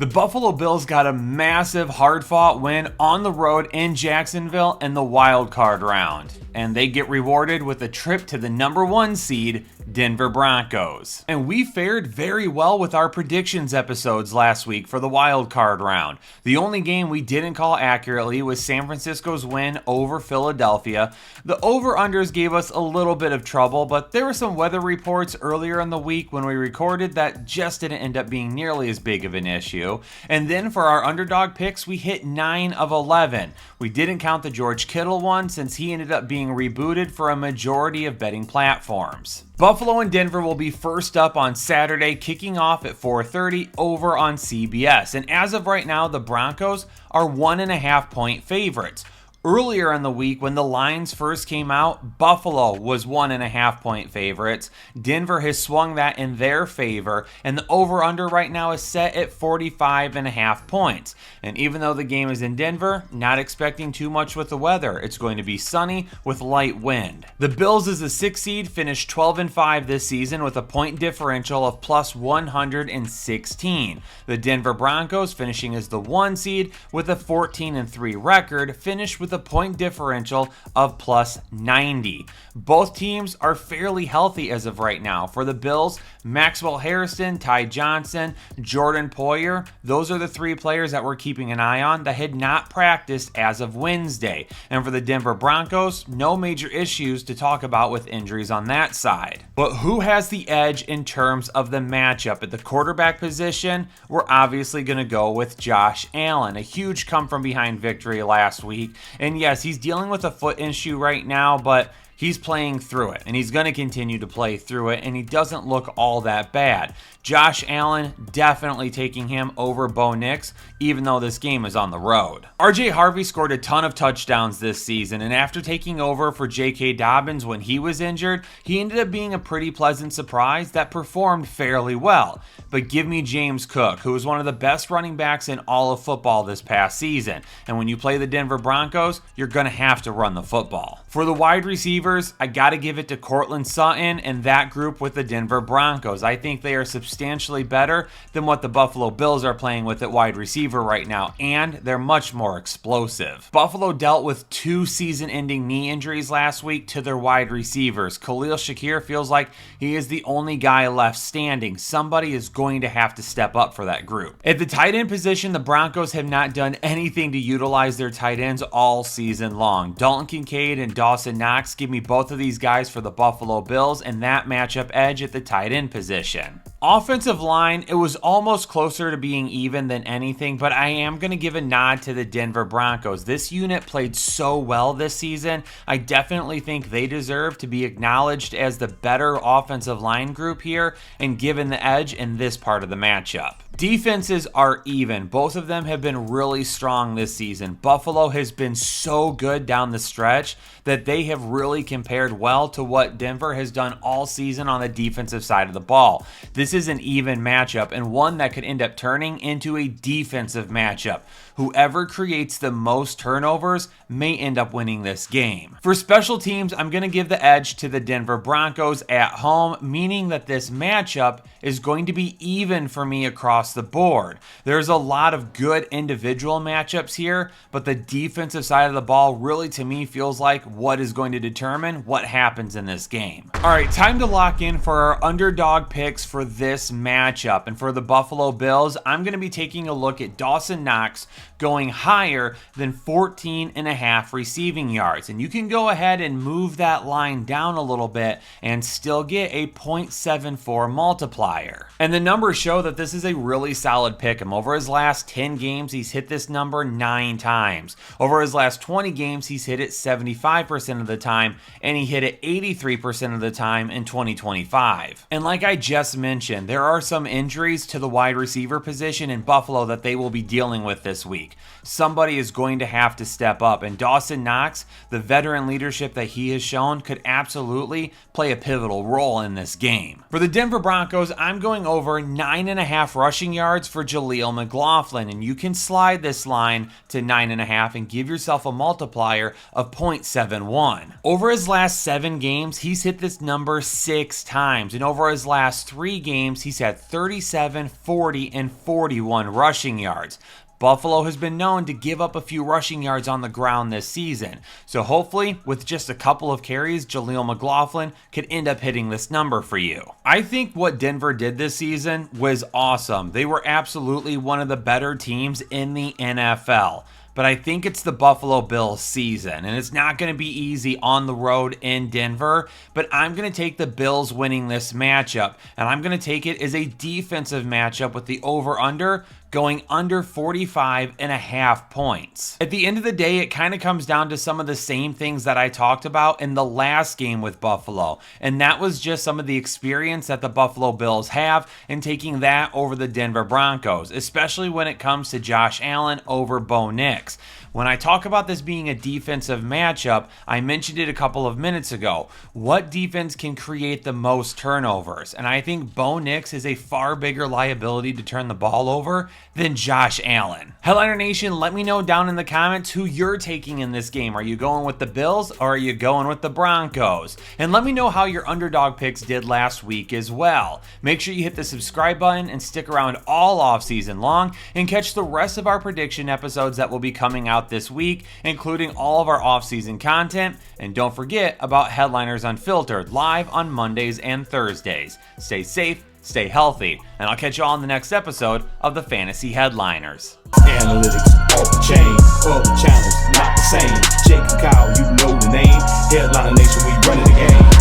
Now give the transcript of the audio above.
The Buffalo Bills got a massive, hard-fought win on the road in Jacksonville in the wild card round, and they get rewarded with a trip to the number 1 seed, Denver Broncos. And we fared very well with our predictions episodes last week for the wild card round. The only game we didn't call accurately was San Francisco's win over Philadelphia. The over-unders gave us a little bit of trouble, but there were some weather reports earlier in the week when we recorded that just didn't end up being nearly as big of an issue. And then for our underdog picks, we hit 9 of 11. We didn't count the George Kittle one since he ended up being rebooted for a majority of betting platforms. Buffalo and Denver will be first up on Saturday, kicking off at 4:30 over on CBS. And as of right now, the Broncos are 1.5 point favorites. Earlier in the week, when the lines first came out, Buffalo was 1.5 point favorites. Denver has swung that in their favor, and the over-under right now is set at 45.5 points. And even though the game is in Denver, not expecting too much with the weather. It's going to be sunny with light wind. The Bills as the 6th seed finished 12-5 this season with a point differential of plus 116. The Denver Broncos, finishing as the 1 seed with a 14-3 record, finished with a point differential of plus 90. Both teams are fairly healthy as of right now. For the Bills, Maxwell Harrison, Ty Johnson, Jordan Poyer, those are the 3 players that we're keeping an eye on that had not practiced as of Wednesday. And for the Denver Broncos, no major issues to talk about with injuries on that side. But who has the edge in terms of the matchup? At the quarterback position, we're obviously going to go with Josh Allen. A huge come from behind victory last week. And yes, he's dealing with a foot issue right now, but he's playing through it, and he's going to continue to play through it, and he doesn't look all that bad. Josh Allen definitely taking him over Bo Nix, even though this game is on the road. RJ Harvey scored a ton of touchdowns this season, and after taking over for J.K. Dobbins when he was injured, he ended up being a pretty pleasant surprise that performed fairly well. But give me James Cook, who is one of the best running backs in all of football this past season. And when you play the Denver Broncos, you're going to have to run the football. For the wide receivers, I got to give it to Courtland, Sutton, and that group with the Denver Broncos. I think they are substantially better than what the Buffalo Bills are playing with at wide receiver right now, and they're much more explosive. Buffalo dealt with 2 season-ending knee injuries last week to their wide receivers. Khalil Shakir feels like he is the only guy left standing. Somebody is going to have to step up for that group. At the tight end position, the Broncos have not done anything to utilize their tight ends all season long. Dalton Kincaid and Dawson Knox, give me both of these guys for the Buffalo Bills and that matchup edge at the tight end position. Offensive line, it was almost closer to being even than anything, but I am going to give a nod to the Denver Broncos. This unit played so well this season. I definitely think they deserve to be acknowledged as the better offensive line group here and given the edge in this part of the matchup. Defenses are even. Both of them have been really strong this season. Buffalo has been so good down the stretch that they have really compared well to what Denver has done all season on the defensive side of the ball. This is an even matchup and one that could end up turning into a defensive matchup. Whoever creates the most turnovers may end up winning this game. For special teams, I'm going to give the edge to the Denver Broncos at home, meaning that this matchup is going to be even for me across the board. There's a lot of good individual matchups here, but the defensive side of the ball really to me feels like what is going to determine what happens in this game. All right, time to lock in for our underdog picks for this matchup. And for the Buffalo Bills, I'm going to be taking a look at Dawson Knox going higher than 14.5 receiving yards. And you can go ahead and move that line down a little bit and still get a 0.74 multiplier. And the numbers show that this is a really solid pick. Over his last 10 games, he's hit this number 9 times. Over his last 20 games, he's hit it 75% of the time, and he hit it 83% of the time in 2025. And like I just mentioned, there are some injuries to the wide receiver position in Buffalo that they will be dealing with this week. Somebody is going to have to step up, and Dawson Knox, the veteran leadership that he has shown, could absolutely play a pivotal role in this game. For the Denver Broncos, I'm going over 9.5 rushing rushing yards for Khalil McLaughlin, and you can slide this line to 9.5 and give yourself a multiplier of 0.71. Over his last 7 games, he's hit this number 6 times, and over his last 3 games, he's had 37, 40, and 41 rushing yards. Buffalo has been known to give up a few rushing yards on the ground this season, so hopefully with just a couple of carries, Khalil McLaughlin could end up hitting this number for you. I think what Denver did this season was awesome. They were absolutely one of the better teams in the NFL. But I think it's the Buffalo Bills season, and it's not going to be easy on the road in Denver, but I'm going to take the Bills winning this matchup, and I'm going to take it as a defensive matchup with the over-under going under 45.5 points. At the end of the day, it kind of comes down to some of the same things that I talked about in the last game with Buffalo, and that was just some of the experience that the Buffalo Bills have in taking that over the Denver Broncos, especially when it comes to Josh Allen over Bo Nix. When I talk about this being a defensive matchup, I mentioned it a couple of minutes ago. What defense can create the most turnovers? And I think Bo Nix is a far bigger liability to turn the ball over than Josh Allen. Headliner Nation, let me know down in the comments who you're taking in this game. Are you going with the Bills or are you going with the Broncos? And let me know how your underdog picks did last week as well. Make sure you hit the subscribe button and stick around all offseason long and catch the rest of our prediction episodes that will be coming out this week, including all of our off-season content. And don't forget about Headliners Unfiltered, live on Mondays and Thursdays. Stay safe, stay healthy, and I'll catch you all in the next episode of the Fantasy Headliners. Analytics off the chain, all the channels not the same. Jake and Kyle, you know the name. Headliner Nation, we running the game.